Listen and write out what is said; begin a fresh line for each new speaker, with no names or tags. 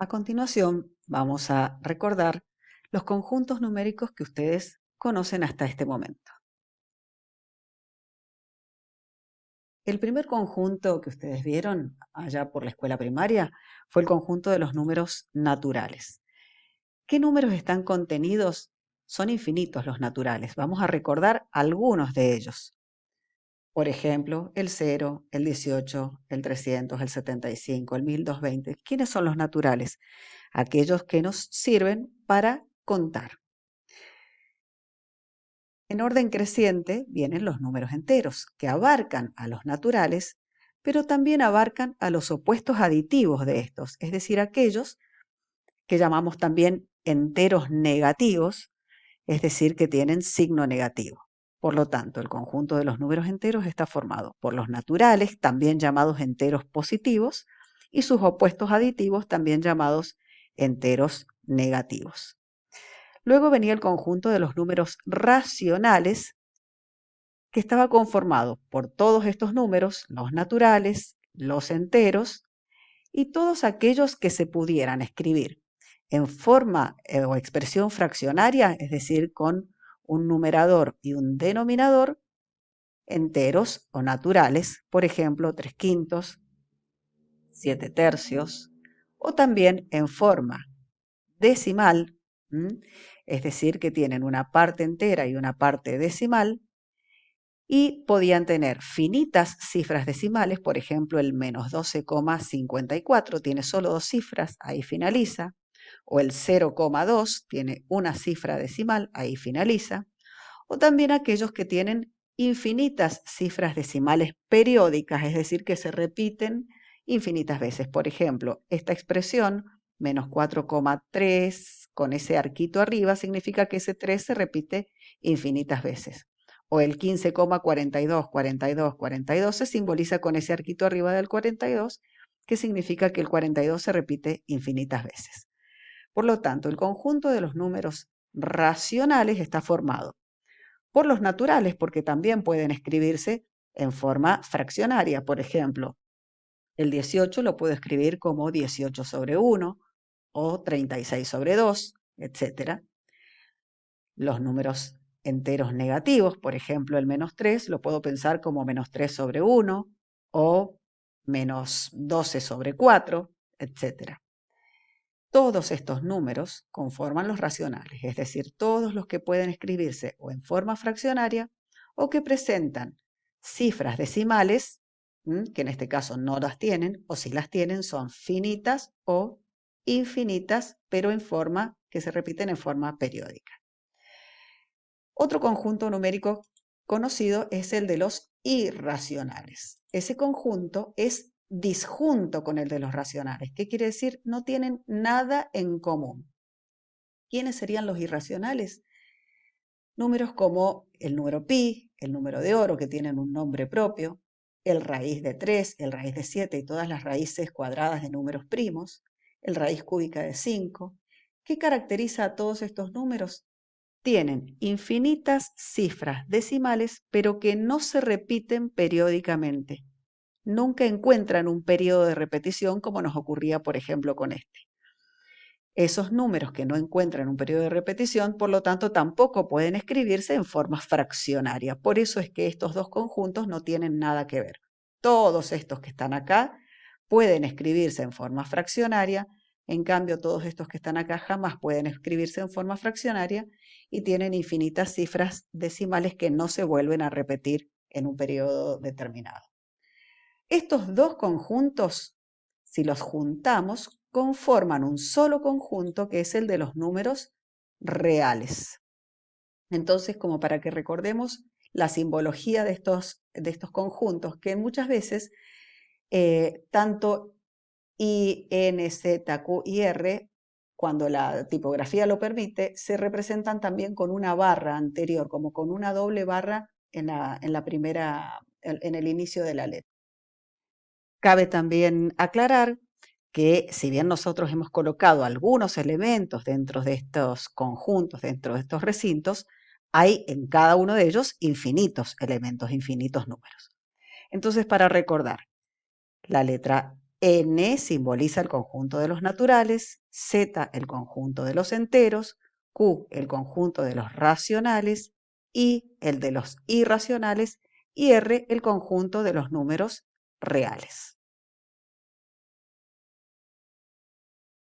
A continuación, vamos a recordar los conjuntos numéricos que ustedes conocen hasta este momento. El primer conjunto que ustedes vieron allá por la escuela primaria fue el conjunto de los números naturales. ¿Qué números están contenidos? Son infinitos los naturales. Vamos a recordar algunos de ellos. Por ejemplo, el 0, el 18, el 300, el 75, el 1220. ¿Quiénes son los naturales? Aquellos que nos sirven para contar. En orden creciente vienen los números enteros, que abarcan a los naturales, pero también abarcan a los opuestos aditivos de estos, es decir, aquellos que llamamos también enteros negativos, es decir, que tienen signo negativo. Por lo tanto, el conjunto de los números enteros está formado por los naturales, también llamados enteros positivos, y sus opuestos aditivos, también llamados enteros negativos. Luego venía el conjunto de los números racionales, que estaba conformado por todos estos números, los naturales, los enteros y todos aquellos que se pudieran escribir en forma o expresión fraccionaria, es decir, con un numerador y un denominador, enteros o naturales, por ejemplo, 3/5, 7/3, o también en forma decimal, es decir, que tienen una parte entera y una parte decimal, y podían tener finitas cifras decimales, por ejemplo, el menos 12,54 tiene solo dos cifras, ahí finaliza, o el 0,2 tiene una cifra decimal, ahí finaliza, o también aquellos que tienen infinitas cifras decimales periódicas, es decir, que se repiten infinitas veces. Por ejemplo, esta expresión, menos 4,3, con ese arquito arriba, significa que ese 3 se repite infinitas veces. O el 15,42, 42, 42 se simboliza con ese arquito arriba del 42, que significa que el 42 se repite infinitas veces. Por lo tanto, el conjunto de los números racionales está formado por los naturales, porque también pueden escribirse en forma fraccionaria. Por ejemplo, el 18 lo puedo escribir como 18 sobre 1 o 36 sobre 2, etc. Los números enteros negativos, por ejemplo, el menos 3, lo puedo pensar como menos 3 sobre 1 o menos 12 sobre 4, etc. Todos estos números conforman los racionales, es decir, todos los que pueden escribirse o en forma fraccionaria o que presentan cifras decimales, que en este caso no las tienen, o si las tienen son finitas o infinitas, pero en forma que se repiten en forma periódica. Otro conjunto numérico conocido es el de los irracionales. Ese conjunto es disjunto con el de los racionales. ¿Qué quiere decir? No tienen nada en común. ¿Quiénes serían los irracionales? Números como el número pi, el número de oro, que tienen un nombre propio, el raíz de 3, el raíz de 7 y todas las raíces cuadradas de números primos, el raíz cúbica de 5. ¿Qué caracteriza a todos estos números? Tienen infinitas cifras decimales, pero que no se repiten periódicamente. Nunca encuentran un periodo de repetición como nos ocurría, por ejemplo, con este. Esos números que no encuentran un periodo de repetición, por lo tanto, tampoco pueden escribirse en forma fraccionaria. Por eso es que estos dos conjuntos no tienen nada que ver. Todos estos que están acá pueden escribirse en forma fraccionaria, en cambio todos estos que están acá jamás pueden escribirse en forma fraccionaria y tienen infinitas cifras decimales que no se vuelven a repetir en un periodo determinado. Estos dos conjuntos, si los juntamos, conforman un solo conjunto que es el de los números reales. Entonces, como para que recordemos la simbología de estos conjuntos, que muchas veces tanto I, N, Z, Q y R, cuando la tipografía lo permite, se representan también con una barra anterior, como con una doble barra en el inicio de la letra. Cabe también aclarar que si bien nosotros hemos colocado algunos elementos dentro de estos conjuntos, dentro de estos recintos, hay en cada uno de ellos infinitos elementos, infinitos números. Entonces, para recordar, la letra N simboliza el conjunto de los naturales, Z el conjunto de los enteros, Q el conjunto de los racionales, I el de los irracionales y R el conjunto de los números reales.